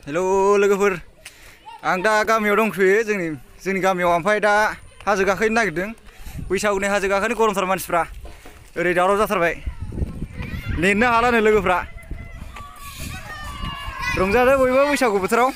हेलौ लोगोफोर आं दा गामियाव दंथ'यो जोंनि गामियाव ओमफ्राय दा हाजो गाखोनो नागिरदों बैसागुनि हाजो गाखोनो गरमथार मानसिफ्रा ओरै दावराव जाथारबाय नेनो हालानो लोगोफ्रा रंजादो बयबो बैसागु बोथोराव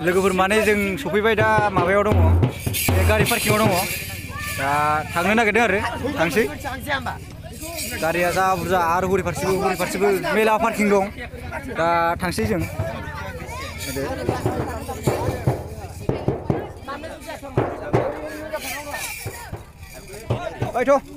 लोगोफोर माने जों सफैबाय दा माबायाव दङ बे गारि पार्किंआव दङ दा थांनो नागिरदों आरो थांसै गारिया जा बुरजा आरो हरै फारसेबो मेला पार्किं दं दा थांसै जों बायथ'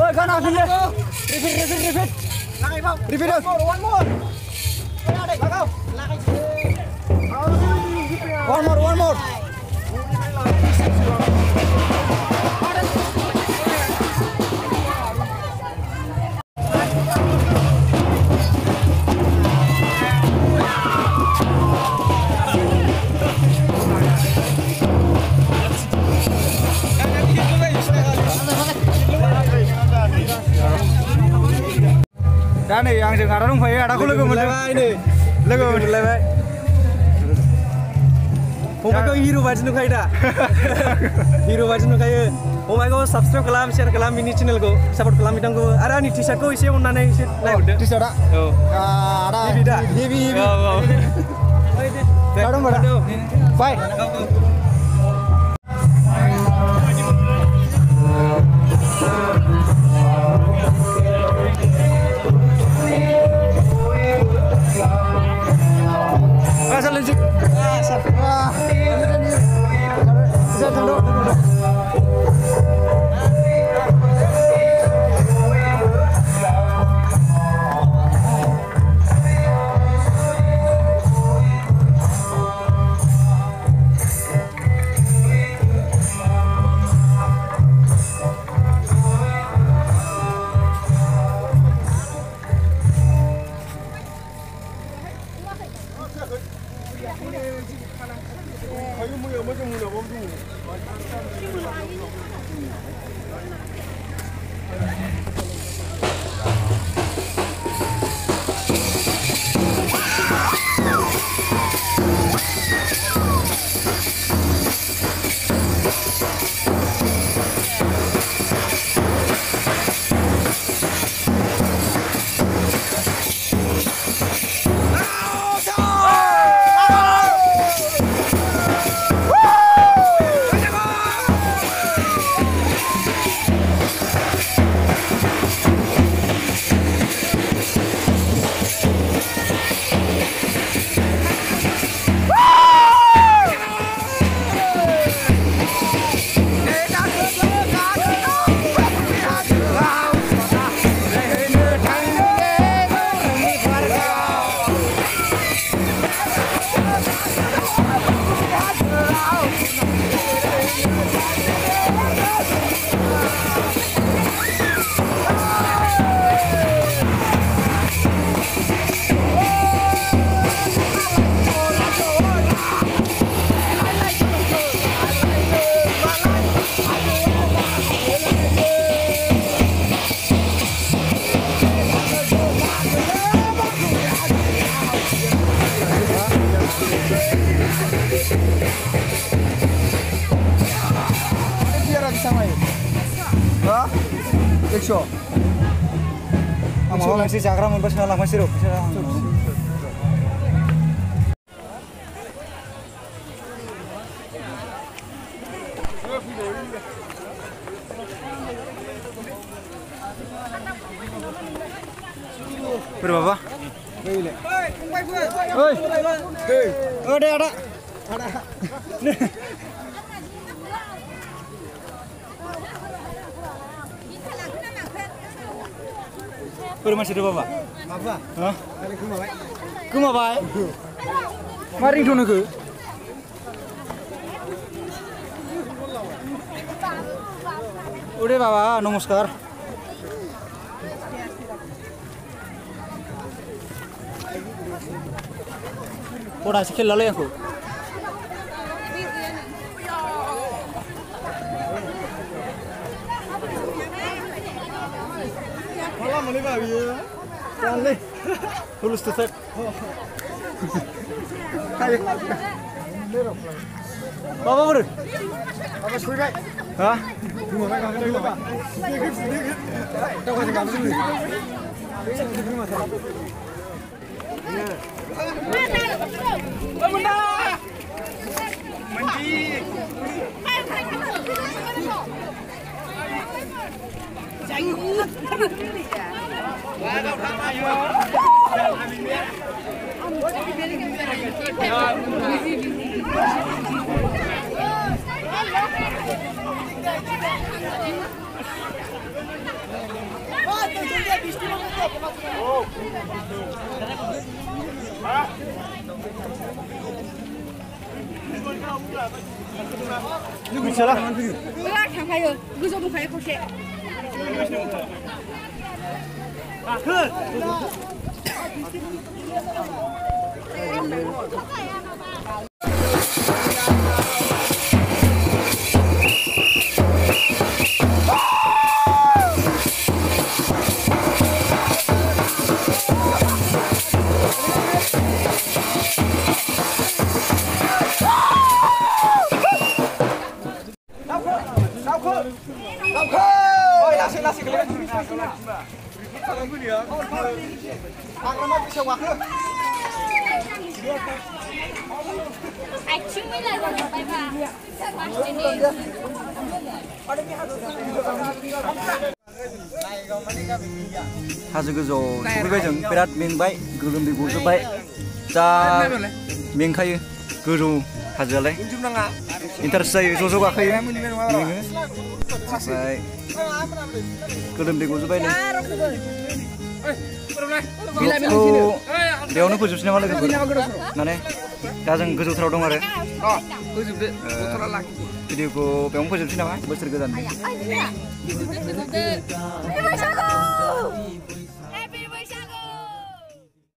oi kan habis deh. Repeat. One more. One more. दा नै आंजों आदा दंफायो आदाखौ लोगो मोनलायबाय फंबायखौ हिर' बायदि नुखायो दा हिर' बायदि नुखायो फंबायखौ साबसक्राइब खालाम शेयार खालाम बिनि चेनेलखौ सापर्ट खालाम बिथांखौ आरो आंनि टि-शार्टखौ एसे अननानै एसे नायहरदो टि-शार्टआ औ आदा हेभि बाय Biar bisa main. Hah? Ekso. आं माबा मोनसे जाग्रा मोनबा सोना लांफानोसै र' फैसा बोरै बाबा ओइ दे आदा बोरै मानसि दे बाबा Apa? Hah? Kali kumabai. Kumabai? मा रिंटन होखो ओरे बाबा नमस्कार पढाएपछि खेल्लालै आंखौ Malam boleh bawa dia. Jangan tulus tuh set. Ayo. Bawa bro. Apa sih baik? Hah? Cuma baik kamu dulu pak. Tahu kan kamu dulu. Mithila थांफायो गोजौ दंखायो खावसे Nasi kelihatan. हाजो गोजौआव सफैबाय जों बिराद मेंबाय गोलोमदै गजोबबाय जा मेंखायो गोजौ हाजोआलाय इन्टारेस्ट जायो ज' ज' गाखोयो मेङो ओमफ्राय गोलोमदै गजोबबाय नै ब्लगखौ बेयावनो फोजोबसै नामा लोगोफोर माने दा जों गोजौथाराव दं आरो भिडिअखौ बेयावनो फोजोबसै नामा बोसोर गोदान